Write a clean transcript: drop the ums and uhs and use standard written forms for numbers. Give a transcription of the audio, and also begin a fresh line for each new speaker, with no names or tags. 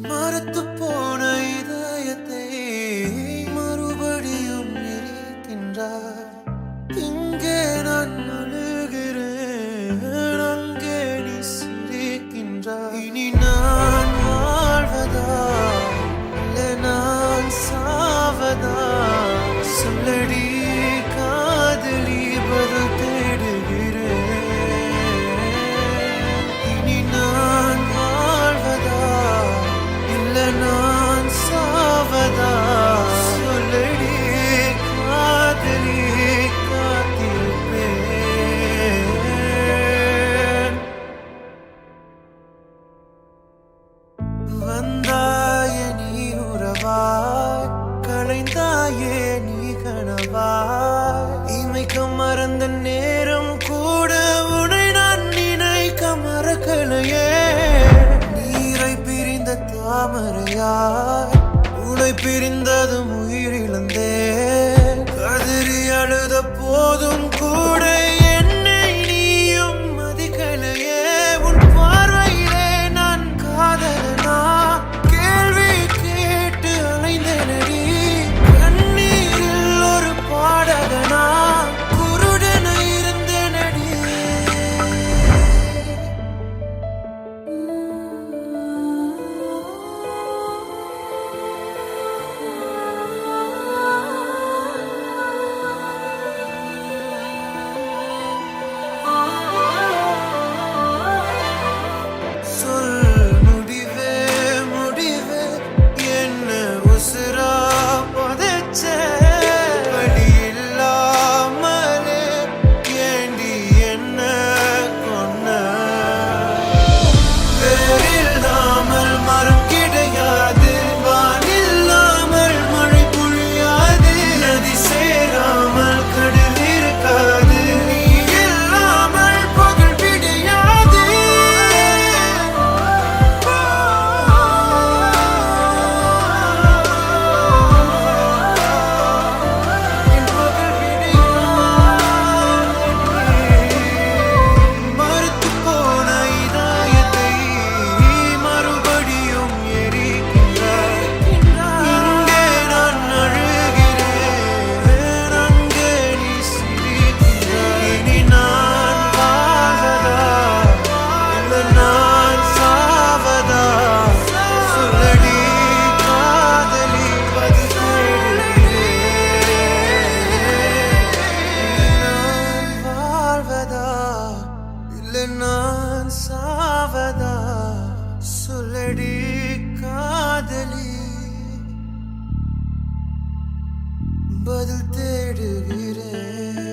மரத்து போன இதயத்தை மறுபடியும் எரிக்கின்றார். இங்கே நான் அழுகிறேன், அங்கே நீ சிரிக்கின்றாய். இனி நான் வாழ்வதா இல்லை நான் சாவதா? சொல்லடி காதலி, பதில் தேடுகிறேன். இனி நான் வாழ்வதா இல்லை நான் சாவதா? சொல்லடி காதலி, காத்திருப்பேன். வந்தாயே நீ உறவாய், களைந்தாயே நீ கனவாய். இமைக்க மறந்த நேரம் கூட உன்னை நான் நினைக்க மறக்கலையே. நீரை பிரிந்த தாமரையாய் உன்னை பிரிந்ததும் உயிரிழந்தே. கதறி அழுத போதும் கூட என்னை நீயும் மதிக்கலையே. உன் பார்வையிலே நான் காதலனா? கேள்வி கேட்டு அலைந்தனடி. கண்ணீரில் ஒரு பாடகனா? குருடன இருந்தனடி. சொல் முடிவே முடிவே, என்ன உசுரா புதைச்ச? வழி இல்லாமலே ஏண்டி என்ன கொன்ன? வேறில்லாமல் மரம் கிடையாது, வானில்லாமல் மழை பொழியாது. நதி சேராமல் கடல் இருக்காது, நீ இல்லாமல் பகல் விடியாது. என் பகல் விடியாது. மறுத்து போன இதயத்தை மறுபடியும் எரிக்கின்றாய். இங்கே நான் அழுகிறேன், அங்கே நீ சிரிக்கின்றாய். இனி நான் வாழ்வதா இல்லை நான் சாவதா? சொல்லடி காதலி, பதில் தேடுகிறேன். நான் வாழ்வதா இல்லை நான் சாவதா? சொல்லடி காதலி, பதில் தேடுகிறேன்.